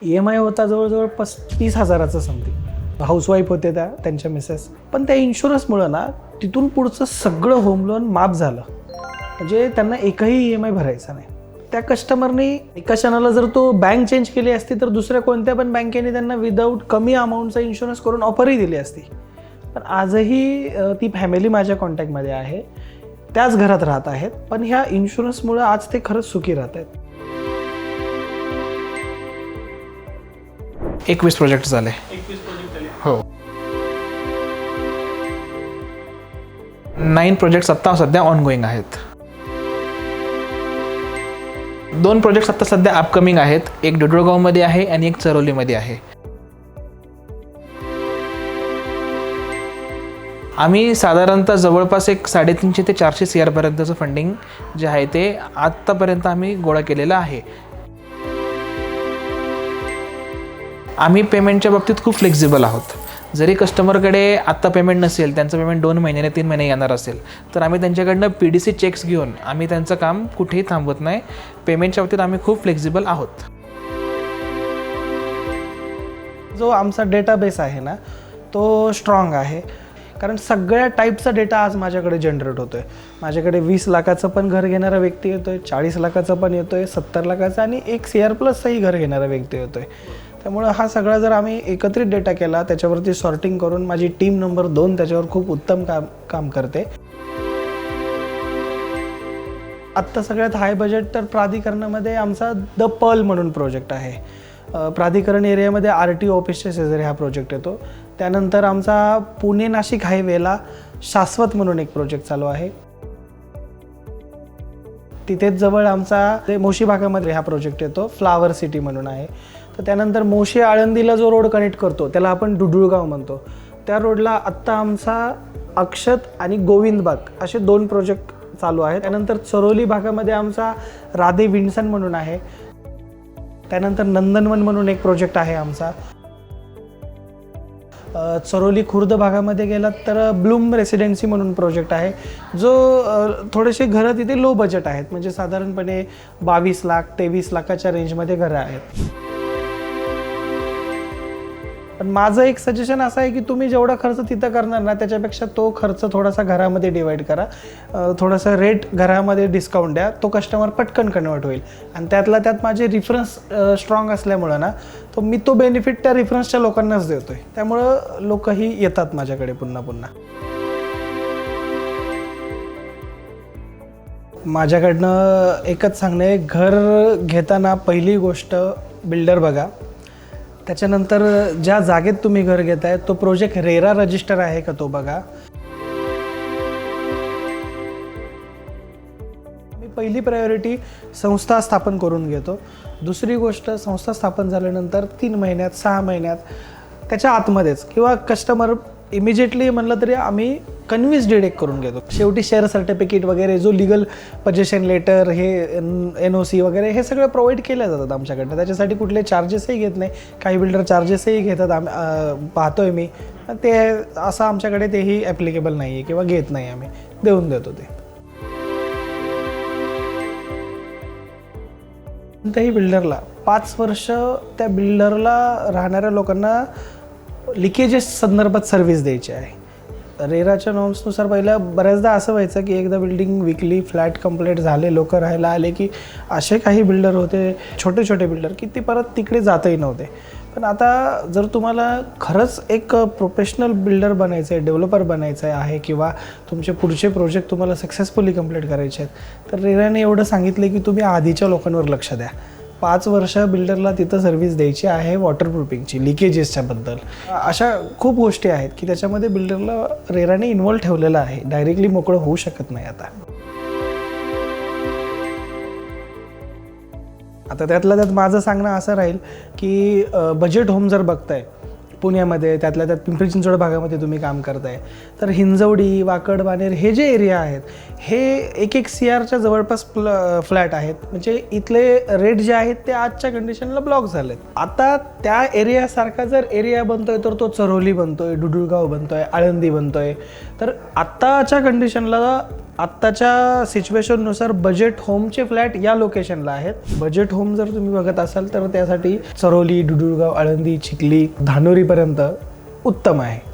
EMI होता जवळजवळ 35,000चा something. Housewife होते त्यांच्या मिसेस. पण त्या इन्शुरन्समुळं ना तिथून पुढचं सगळं होम लोन माफ झालं. म्हणजे त्यांना एकही EMI भरायचा नाही. त्या कस्टमरनी एका क्षणाला जर तो बँक चेंज केली असती तर दुसऱ्या कोणत्या पण बँकेने त्यांना विदाऊट कमी अमाऊंटचा इन्शुरन्स करून ऑफरही दिली असती. पण आजही ती फॅमिली माझ्या कॉन्टॅक्टमध्ये आहे, त्याच घरात राहत आहेत, पण ह्या इन्शुरन्समुळं आज ते खरंच सुखी राहत आहेत. 21 प्रोजेक्ट झाले. 21 प्रोजेक्ट झाले. हो. 9 प्रोजेक्ट्स आत्ता सध्या ऑनगोईंग आहेत. 2 प्रोजेक्ट्स आत्ता सध्या अपकमिंग आहेत. एक डोडरगावमध्ये आहे आणि एक चरोलीमध्ये आहे. आम्ही साधारणतः जवळपास एक 350 ते 400 CR पर्यंतचं फंडिंग जे आहे ते आत्तापर्यंत आम्ही गोळा केलेलं आहे. आम्ही पेमेंटच्या बाबतीत खूप फ्लेक्झिबल आहोत. जरी कस्टमरकडे आत्ता पेमेंट नसेल, त्यांचं पेमेंट 2 महिन्याने 3 महिने येणार असेल, तर आम्ही त्यांच्याकडनं PDC चेक्स घेऊन आम्ही त्यांचं काम कुठेही थांबवत नाही. पेमेंटच्या बाबतीत आम्ही खूप फ्लेक्झिबल आहोत. जो आमचा डेटाबेस आहे ना तो स्ट्रॉंग आहे, कारण सगळ्या टाईपचा डेटा आज माझ्याकडे जनरेट होतो आहे. माझ्याकडे 20 लाखाचं पण घर घेणारा व्यक्ती येतो आहे, 40 लाखाचं पण येतो आहे, 70 लाखाचं आणि 1 CR+चंही घर घेणारा व्यक्ती येतो आहे. त्यामुळं हा सगळा जर आम्ही एकत्रित डेटा केला, त्याच्यावरती सॉर्टिंग करून माझी टीम नंबर 2 त्याच्यावर खूप उत्तम काम करते. आत्ता सगळ्यात हाय बजेट तर प्राधिकरणामध्ये आमचा द पर्ल म्हणून प्रोजेक्ट आहे. प्राधिकरण एरियामध्ये RTO ऑफिसच्या शेजारी हा प्रोजेक्ट येतो. त्यानंतर आमचा पुणे नाशिक हायवेला शाश्वत म्हणून एक प्रोजेक्ट चालू आहे. तिथेच जवळ आमचा ते मोशी भागामध्ये हा प्रोजेक्ट येतो, फ्लावर सिटी म्हणून आहे. तर त्यानंतर मोशी आळंदीला जो रोड कनेक्ट करतो त्याला आपण डुडुळगाव म्हणतो. त्या रोडला आत्ता आमचा अक्षत आणि गोविंदबाग असे 2 प्रोजेक्ट चालू आहेत. त्यानंतर चरोली भागामध्ये आमचा राधे विन्सन म्हणून आहे. त्यानंतर नंदनवन म्हणून एक प्रोजेक्ट आहे आमचा. चरोली खुर्द भागामध्ये गेलात तर ब्लूम रेसिडेन्सी म्हणून प्रोजेक्ट आहे, जो थोडेसे घरं तिथे लो बजेट आहेत, म्हणजे साधारणपणे 22 लाख 23 लाखाच्या रेंजमध्ये घरं आहेत. पण माझं एक सजेशन असं आहे की तुम्ही जेवढा खर्च तिथं करणार ना त्याच्यापेक्षा तो खर्च थोडासा घरामध्ये डिवाईड करा. थोडासा रेट घरामध्ये डिस्काउंट द्या, तो कस्टमर पटकन कन्वर्ट होईल. आणि त्यातल्या त्यात माझे रेफरन्स स्ट्रॉंग असल्यामुळं ना मी तो बेनिफिट त्या रेफरन्सच्या लोकांनाच देतो आहे. त्यामुळं लोकही येतात माझ्याकडे पुन्हा पुन्हा. माझ्याकडनं एकच सांगणं आहे, घर घेताना पहिली गोष्ट बिल्डर बघा. त्याच्यानंतर ज्या जागेत तुम्ही घर घेताय तो प्रोजेक्ट रेरा रजिस्टर आहे का तो बघा. मी पहिली प्रायोरिटी संस्था स्थापन करून घेतो. दुसरी गोष्ट, संस्था स्थापन झाल्यानंतर 3 महिन्यात 6 महिन्यात त्याच्या आतमध्येच किंवा कस्टमर इमिजिएटली म्हणलं तरी आम्ही कन्व्हिन्स डिडेक्ट करून घेतो. शेवटी शेअर सर्टिफिकेट वगैरे, जो लिगल पोजेशन लेटर, हे NOC वगैरे हे सगळं प्रोव्हाइड केल्या जातात आमच्याकडनं. त्याच्यासाठी कुठले चार्जेसही घेत नाही. काही बिल्डर चार्जेसही घेतात, पाहतोय मी. ते असं आमच्याकडे तेही ॲप्लिकेबल नाही आहे किंवा घेत नाही, आम्ही देऊन देतो ते. कोणत्याही बिल्डरला 5 वर्ष त्या बिल्डरला राहणाऱ्या लोकांना लिकेजेस संदर्भात सर्व्हिस द्यायची आहे. रेराच्या नॉर्म्सनुसार पहिलं बऱ्याचदा असं व्हायचं की एकदा बिल्डिंग विकली, फ्लॅट कंप्लीट झाले, लोक राहायला आले की असे काही बिल्डर होते, छोटे छोटे बिल्डर, की ते परत तिकडे जातही नव्हते. पण आता जर तुम्हाला खरंच एक प्रोफेशनल बिल्डर बनायचं आहे, डेव्हलपर बनायचं आहे किंवा तुमचे पुढचे प्रोजेक्ट तुम्हाला सक्सेसफुली कंप्लीट करायचे आहेत, तर रेराने एवढं सांगितलं की तुम्ही आधीच्या लोकांवर लक्ष द्या. 5 वर्ष बिल्डरला तिथं सर्व्हिस द्यायची आहे, वॉटरप्रूफिंगची, लिकेजेसच्या बद्दल. अशा खूप गोष्टी आहेत की त्याच्यामध्ये बिल्डरला रेराने इन्व्हॉल्व ठेवलेलं आहे. डायरेक्टली मोकळं होऊ शकत नाही. आता त्यातल्या त्यात माझं सांगणं असं राहील की बजेट होम जर बघताय पुण्यामध्ये, त्यातल्या त्यात पिंपरी चिंचवड भागामध्ये तुम्ही काम करताय, तर हिंजवडी, वाकड, बाणेर हे जे एरिया आहेत हे 1-1 CRच्या जवळपास फ्लॅट आहेत. म्हणजे इथले रेट जे आहेत ते आजच्या कंडिशनला ब्लॉक झालेत. आता त्या एरियासारखा जर एरिया बनतोय तर तो चरोली बनतोय, डुडुळगाव बनतोय, आळंदी बनतोय. तर आत्ताच्या कंडिशनला आत्ताच्या सिच्युएशननुसार बजेट होमचे फ्लॅट या लोकेशनला आहेत. बजेट होम जर तुम्ही बघत असाल तर त्यासाठी चरोली, डुडुळगाव, आळंदी, चिखली, धानोरीपर्यंत उत्तम आहे.